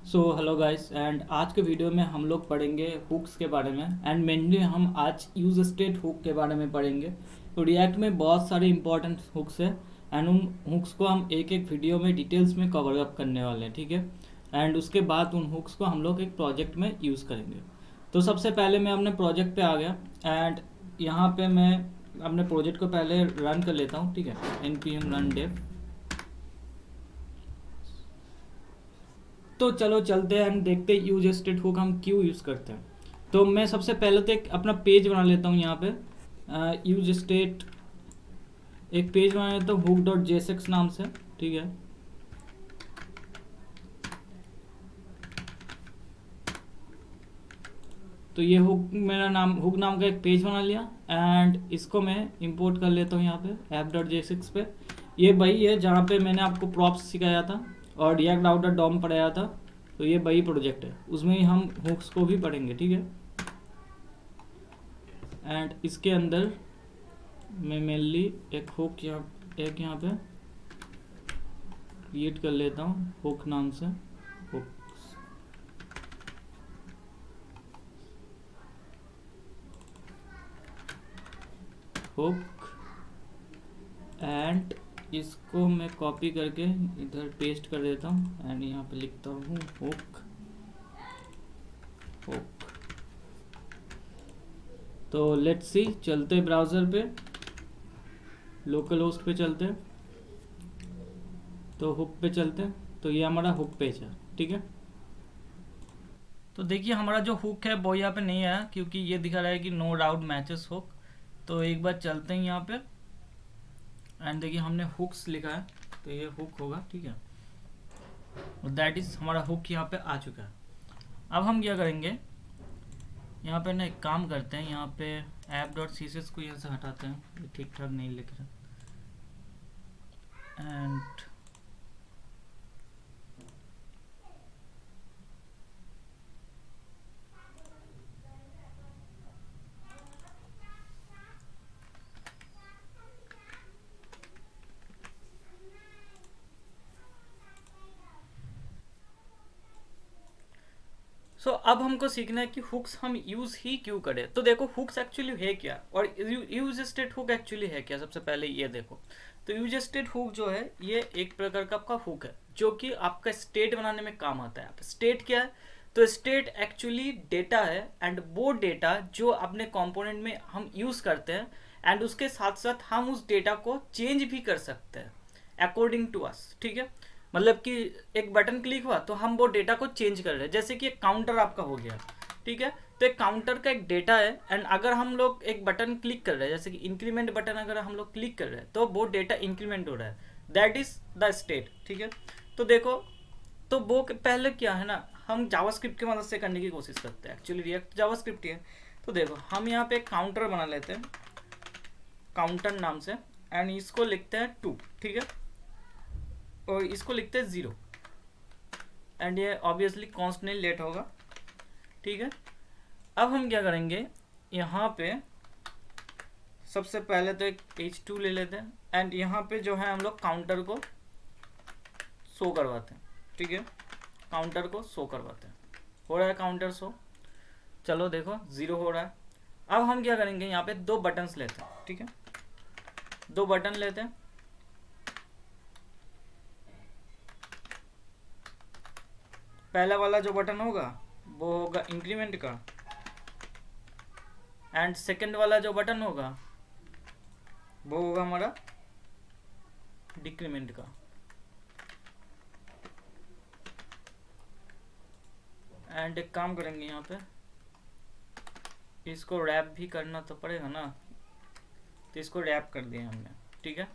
So hello guys and आज के video में हम लोग पढ़ेंगे हुक्स के बारे में एंड मेनली हम आज यूज स्टेट हुक के बारे में पढ़ेंगे। तो रिएक्ट में बहुत सारे इंपॉर्टेंट हुक्स है एंड उन हुक्स को हम एक एक वीडियो में डिटेल्स में कवर अप करने वाले हैं, ठीक है। एंड उसके बाद उन हुक्स को हम लोग एक प्रोजेक्ट में यूज़ करेंगे। तो सबसे पहले मैं अपने प्रोजेक्ट पे आ गया एंड यहाँ पे मैं अपने प्रोजेक्ट को पहले रन कर लेता हूँ, ठीक है। npm run dev। तो चलो चलते हैं एंड देखते हैं यूज स्टेट हुक हम क्यों यूज़ करते हैं। तो मैं सबसे पहले तो एक अपना पेज बना लेता हूँ यहाँ पे यूज स्टेट। एक पेज बना लेता हूँ हुक डॉट जेएसएक्स नाम से, ठीक है। तो ये हुक मेरा नाम हुक नाम का एक पेज बना लिया एंड इसको मैं इंपोर्ट कर लेता हूँ यहाँ पे ऐप डॉट जेएसएक्स पे। ये वही है जहाँ पे मैंने आपको प्रॉप्स सिखाया था और रिएक्ट आउट डॉट डॉम पढ़ाया था। तो ये वही प्रोजेक्ट है, उसमें ही हम हुक्स को भी पढ़ेंगे, ठीक है। एंड इसके अंदर मैं मेनली एक हुक यहाँ पे क्रिएट कर लेता हूँ हुक नाम से। हुक हुक एंड इसको मैं कॉपी करके इधर पेस्ट कर देता हूँ एंड यहाँ पे लिखता हूँ हुक हुक। तो लेट्स सी, चलते ब्राउज़र पे, लोकल होस्ट पे चलते, तो हुक पे चलते हैं। तो ये हमारा हुक पेज है, ठीक है। तो देखिए हमारा जो हुक है वो यहाँ पे नहीं आया क्योंकि ये दिखा रहा है कि नो राउट मैचेस हुक। तो एक बार चलते हैं यहाँ पे एंड देखिए हमने हुक्स लिखा है तो ये हुक होगा, ठीक है। और दैट इज हमारा हुक यहाँ पे आ चुका है। अब हम क्या करेंगे, यहाँ पे ना एक काम करते हैं, यहाँ पे ऐप डॉट सीएसएस को यहाँ से हटाते हैं, ये ठीक ठाक नहीं लिख रहा। एंड अब हमको सीखना है कि हुक्स हम यूज ही क्यों करें। तो देखो हुक्स एक्चुअली है क्या और यूज स्टेट हुक एक्चुअली है क्या। सबसे पहले ये देखो, तो यूज स्टेट हुक जो है ये एक प्रकार का आपका हुक है जो कि आपका स्टेट बनाने में काम आता है। स्टेट क्या है, तो स्टेट एक्चुअली डेटा है एंड वो डेटा जो अपने कंपोनेंट में हम यूज करते हैं एंड उसके साथ साथ हम उस डेटा को चेंज भी कर सकते हैं अकॉर्डिंग टू अस, ठीक है। मतलब कि एक बटन क्लिक हुआ तो हम वो डेटा को चेंज कर रहे हैं, जैसे कि एक काउंटर आपका हो गया, ठीक है। तो एक काउंटर का एक डेटा है एंड अगर हम लोग एक बटन क्लिक कर रहे हैं, जैसे कि इंक्रीमेंट बटन अगर हम लोग क्लिक कर रहे हैं तो वो डेटा इंक्रीमेंट हो रहा है, दैट इज द स्टेट, ठीक है। तो देखो, तो वो पहले क्या है ना, हम जावास्क्रिप्ट की मदद से करने की कोशिश करते हैं, एक्चुअली रिएक्ट जावास्क्रिप्ट ही है। तो देखो हम यहाँ पे एक काउंटर बना लेते हैं काउंटर नाम से एंड इसको लिखते हैं 2, ठीक है, और इसको लिखते हैं 0 एंड ये ऑब्वियसली कॉन्स्टेंट लेट होगा, ठीक है। अब हम क्या करेंगे, यहाँ पे सबसे पहले तो एक h2 ले लेते हैं एंड यहाँ पे जो है हम लोग काउंटर को शो करवाते हैं, ठीक है। काउंटर को शो करवाते हैं, हो रहा है काउंटर शो, चलो देखो 0 हो रहा है। अब हम क्या करेंगे, यहाँ पे 2 बटन्स लेते हैं, ठीक है। 2 बटन लेते हैं, पहला वाला जो बटन होगा वो होगा इंक्रीमेंट का एंड सेकंड वाला जो बटन होगा वो होगा हमारा डिक्रीमेंट का। एंड एक काम करेंगे, यहाँ पे इसको रैप भी करना तो पड़ेगा ना, तो इसको रैप कर दिया हमने, ठीक है।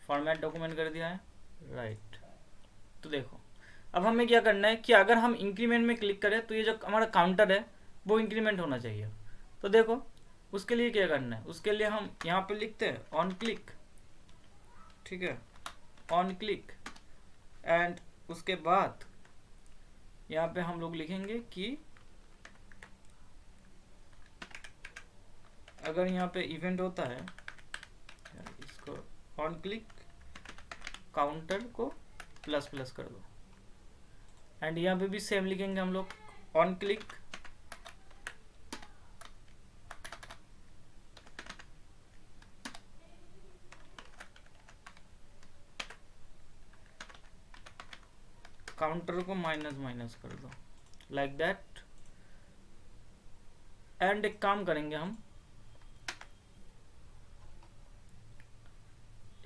फॉर्मेट डॉक्यूमेंट कर दिया है, राइट। तो देखो अब हमें क्या करना है कि अगर हम इंक्रीमेंट में क्लिक करें तो ये जो हमारा काउंटर है वो इंक्रीमेंट होना चाहिए। तो देखो उसके लिए क्या करना है, उसके लिए हम यहाँ पे लिखते हैं ऑन क्लिक, ठीक है, ऑन क्लिक एंड उसके बाद यहाँ पे हम लोग लिखेंगे कि अगर यहाँ पे इवेंट होता है, इसको ऑन क्लिक काउंटर को प्लस प्लस कर दो एंड यहाँ पे भी सेम लिखेंगे हम लोग, ऑन क्लिक काउंटर को माइनस माइनस कर दो, लाइक दैट। एंड एक काम करेंगे हम,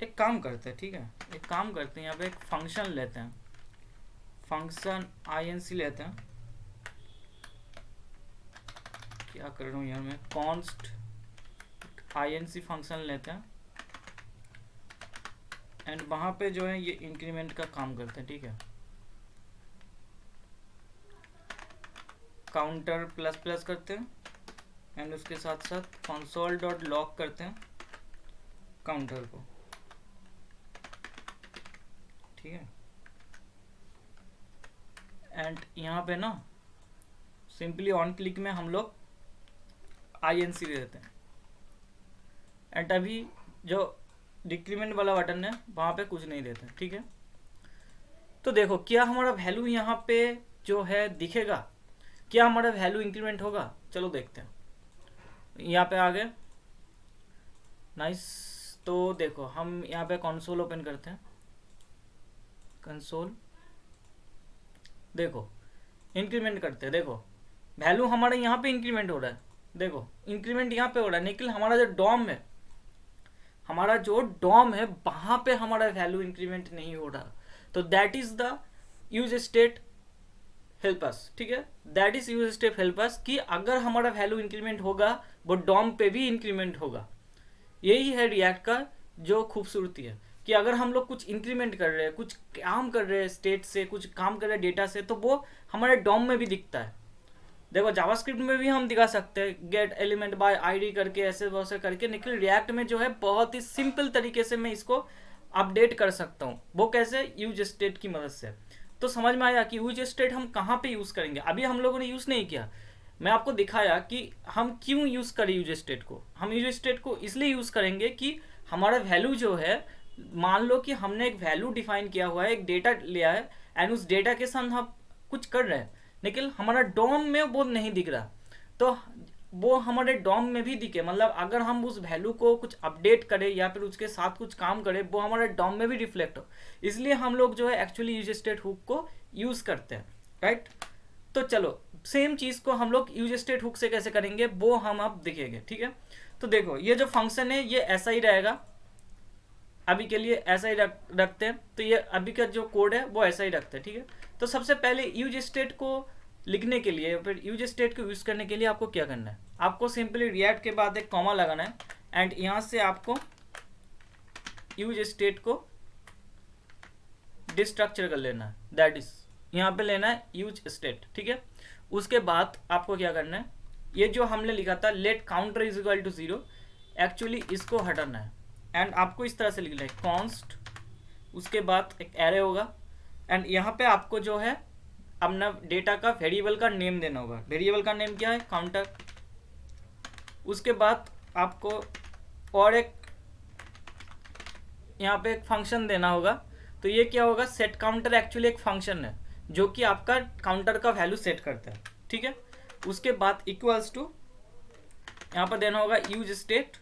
एक काम करते हैं, ठीक है, एक काम करते हैं, यहाँ पे एक फंक्शन लेते हैं, फंक्शन inc लेते हैं। क्या कर रहा हूँ यार मैं, कॉन्स्ट inc फंक्शन लेते हैं एंड वहाँ पे जो है ये इंक्रीमेंट का काम करते हैं, ठीक है। काउंटर प्लस प्लस करते हैं एंड उसके साथ साथ कंसोल डॉट लॉग करते हैं काउंटर को, ठीक है। एंड यहाँ पे ना सिंपली ऑन क्लिक में हम लोग inc दे देते हैं एंड अभी जो डिक्रीमेंट वाला बटन है वहाँ पे कुछ नहीं देते, ठीक है। तो देखो क्या हमारा वैल्यू यहाँ पे जो है दिखेगा, क्या हमारा वैल्यू इंक्रीमेंट होगा, चलो देखते हैं। यहाँ पे आ गए, नाइस। तो देखो हम यहाँ पे कंसोल ओपन करते हैं, कंसोल, देखो इंक्रीमेंट करते हैं, देखो वैल्यू हमारा यहाँ पे इंक्रीमेंट हो रहा है, देखो इंक्रीमेंट यहाँ पे हो रहा है, लेकिन हमारा जो डॉम है, हमारा जो डॉम है वहाँ पे हमारा वैल्यू इंक्रीमेंट नहीं हो रहा। तो that is the use state help us, ठीक है, that is use state help us कि अगर हमारा वैल्यू इंक्रीमेंट होगा वो डॉम पे भी इंक्रीमेंट होगा। यही है रिएक्ट का जो खूबसूरती है कि अगर हम लोग कुछ इंक्रीमेंट कर रहे हैं, कुछ काम कर रहे हैं स्टेट से, कुछ काम कर रहे हैं डेटा से, तो वो हमारे डॉम में भी दिखता है। देखो जावास्क्रिप्ट में भी हम दिखा सकते हैं गेट एलिमेंट बाय आईडी करके, ऐसे वैसे करके, लेकिन रिएक्ट में जो है बहुत ही सिंपल तरीके से मैं इसको अपडेट कर सकता हूँ। वो कैसे, यूज स्टेट की मदद से। तो समझ में आया कि यूज स्टेट हम कहाँ पे यूज़ करेंगे। अभी हम लोगों ने यूज़ नहीं किया, मैं आपको दिखाया कि हम क्यों यूज़ करें यूज स्टेट को। हम यूज स्टेट को इसलिए यूज़ करेंगे कि हमारा वैल्यू जो है, मान लो कि हमने एक वैल्यू डिफाइन किया हुआ है, एक डेटा लिया है एंड उस डेटा के साथ हम कुछ कर रहे हैं, लेकिन हमारा डॉम में वो नहीं दिख रहा, तो वो हमारे डॉम में भी दिखे, मतलब अगर हम उस वैल्यू को कुछ अपडेट करें या फिर उसके साथ कुछ काम करें, वो हमारे डॉम में भी रिफ्लेक्ट हो। इसलिए हम लोग जो है एक्चुअली यूज स्टेट हुक को यूज़ करते हैं, राइट। तो चलो सेम चीज़ को हम लोग यूज स्टेट हुक से कैसे करेंगे वो हम अब दिखेंगे, ठीक है। तो देखो ये जो फंक्शन है ये ऐसा ही रहेगा, अभी के लिए ऐसा ही रखते हैं। तो ये अभी का जो कोड है वो ऐसा ही रखते हैं, ठीक है। तो सबसे पहले यूज स्टेट को लिखने के लिए, फिर यूज स्टेट को यूज़ करने के लिए आपको क्या करना है, आपको सिंपली रिएक्ट के बाद एक कॉमा लगाना है एंड यहाँ से आपको यूज स्टेट को डिस्ट्रक्चर कर लेना है, दैट इज यहाँ पे लेना है यूज स्टेट, ठीक है। उसके बाद आपको क्या करना है, ये जो हमने लिखा था let counter is equal to 0, actually इसको हटाना है एंड आपको इस तरह से लिखना है कॉन्स्ट, उसके बाद एक एरे होगा एंड यहाँ पे आपको जो है अपना डेटा का वेरिएबल का नेम देना होगा। वेरिएबल का नेम क्या है, काउंटर। उसके बाद आपको और एक यहाँ पे एक फंक्शन देना होगा। तो ये क्या होगा, सेट काउंटर एक्चुअली एक फंक्शन है जो कि आपका काउंटर का वैल्यू सेट करता है, ठीक है। उसके बाद इक्वल्स टू यहाँ पर देना होगा use state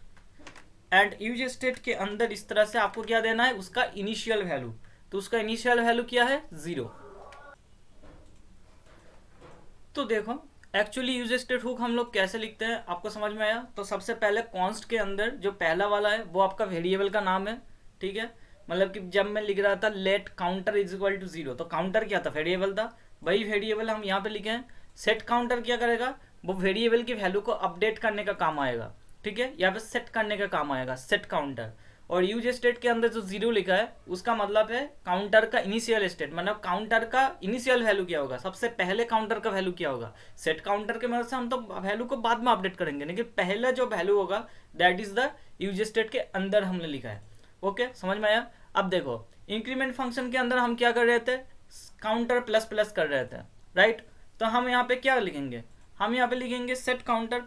and use state के अंदर इस तरह से आपको क्या देना है, उसका इनिशियल वैल्यू। तो उसका इनिशियल वैल्यू क्या है, 0। तो देखो एक्चुअली यूज स्टेट हुक हम लोग कैसे लिखते हैं, आपको समझ में आया। तो सबसे पहले कॉन्स्ट के अंदर जो पहला वाला है वो आपका वेरिएबल का नाम है, ठीक है। मतलब कि जब मैं लिख रहा था let counter is equal to 0, तो काउंटर क्या था, वेरिएबल था, वही वेरिएबल हम यहाँ पे लिखे हैं। सेट काउंटर क्या करेगा, वो वेरिएबल की वैल्यू को अपडेट करने का काम आएगा, ठीक है, या फिर सेट करने का काम आएगा सेट काउंटर। और यूज स्टेट के अंदर जो 0 लिखा है उसका मतलब है काउंटर का इनिशियल स्टेट, मतलब काउंटर का इनिशियल वैल्यू क्या होगा, सबसे पहले काउंटर का वैल्यू क्या होगा। सेट काउंटर के मदद से हम तो वैल्यू को बाद में अपडेट करेंगे, लेकिन पहले जो वैल्यू होगा that is the use state के अंदर हमने लिखा है। ओके, समझ में आया। अब देखो इंक्रीमेंट फंक्शन के अंदर हम क्या कर रहे थे, काउंटर प्लस प्लस कर रहे थे, राइट। तो हम यहाँ पे क्या लिखेंगे, हम यहाँ पे लिखेंगे सेट काउंटर,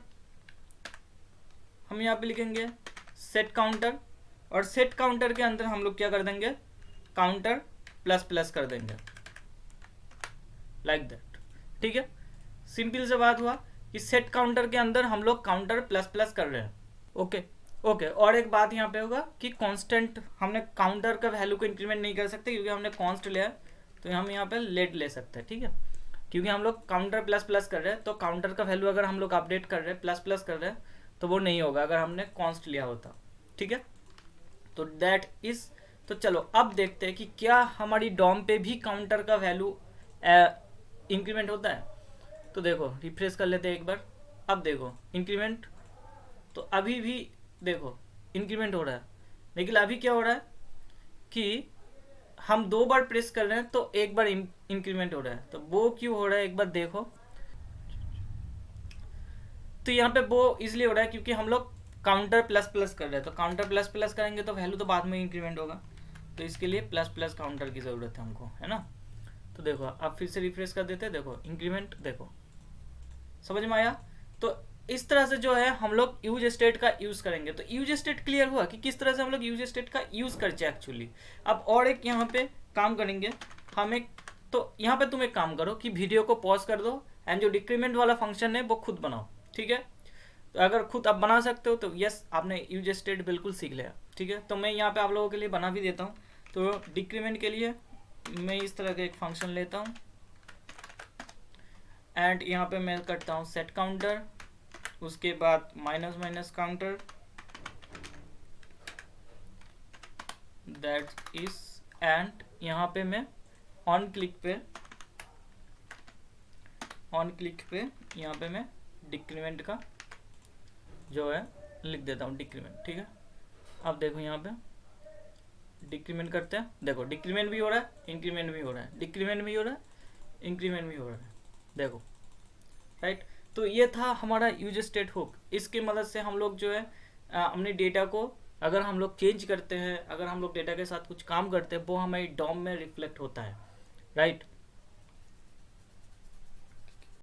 हम यहाँ पे लिखेंगे सेट काउंटर, और सेट काउंटर के अंदर हम लोग क्या कर देंगे, काउंटर प्लस प्लस कर देंगे, लाइक दैट। ठीक है, सिंपल से बात हुआ कि सेट काउंटर के अंदर हम लोग काउंटर प्लस प्लस कर रहे हैं। ओके ओके, और एक बात यहाँ पे होगा कि कांस्टेंट हमने काउंटर का वैल्यू को इंक्रीमेंट नहीं कर सकते क्योंकि हमने कॉन्स्ट लिया है, तो हम यहाँ पे लेट ले सकते हैं। ठीक है, क्योंकि हम लोग काउंटर प्लस प्लस कर रहे हैं, तो काउंटर का वैल्यू अगर हम लोग अपडेट कर रहे हैं, प्लस प्लस कर रहे हैं, तो वो नहीं होगा अगर हमने कॉन्स्ट लिया होता। ठीक है, तो दैट इज, तो चलो अब देखते हैं कि क्या हमारी डॉम पे भी काउंटर का वैल्यू इंक्रीमेंट होता है। तो देखो रिफ्रेश कर लेते हैं एक बार, अब देखो इंक्रीमेंट, तो अभी भी देखो इंक्रीमेंट हो रहा है, लेकिन अभी क्या हो रहा है कि हम 2 बार प्रेस कर रहे हैं तो एक बार इंक्रीमेंट हो रहा है। तो वो क्यों हो रहा है एक बार देखो, तो यहाँ पे वो इसलिए हो रहा है क्योंकि हम लोग काउंटर प्लस प्लस कर रहे हैं, तो काउंटर प्लस प्लस करेंगे तो वैल्यू तो बाद में इंक्रीमेंट होगा, तो इसके लिए प्लस प्लस काउंटर की ज़रूरत है हमको, है ना। तो देखो अब फिर से रिफ्रेश कर देते हैं, देखो इंक्रीमेंट, देखो समझ में आया। तो इस तरह से जो है हम लोग यूज स्टेट का यूज़ करेंगे। तो यूज स्टेट क्लियर हुआ कि किस तरह से हम लोग यूज स्टेट का यूज़ करते हैं एक्चुअली। अब और एक यहाँ पे काम करेंगे हम एक, तो यहाँ पे तुम एक काम करो कि वीडियो को पॉज कर दो एंड जो डिक्रीमेंट वाला फंक्शन है वो खुद बनाओ। ठीक है, तो अगर खुद आप बना सकते हो तो यस, आपने यूज स्टेट बिल्कुल सीख लिया। ठीक है, तो मैं यहाँ पे आप लोगों के लिए बना भी देता हूँ। तो डिक्रीमेंट के लिए मैं इस तरह का एक फंक्शन लेता हूँ एंड यहाँ पे मैं करता हूँ सेट काउंटर, उसके बाद minus minus counter, that is, and यहाँ पे मैं ऑन क्लिक पे यहाँ पे मैं डिक्रीमेंट का जो है लिख देता हूँ डिक्रीमेंट। ठीक है, अब देखो यहाँ पे डिक्रीमेंट करते हैं, देखो डिक्रीमेंट भी हो रहा है, इंक्रीमेंट भी हो रहा है, डिक्रीमेंट भी हो रहा है, इंक्रीमेंट भी हो रहा है, देखो राइट। तो ये था हमारा यूज स्टेट हुक। इसकी मदद से हम लोग जो है अपने डेटा को अगर हम लोग चेंज करते हैं, अगर हम लोग डेटा के साथ कुछ काम करते हैं, वो हमारी डॉम में रिफ्लेक्ट होता है, राइट।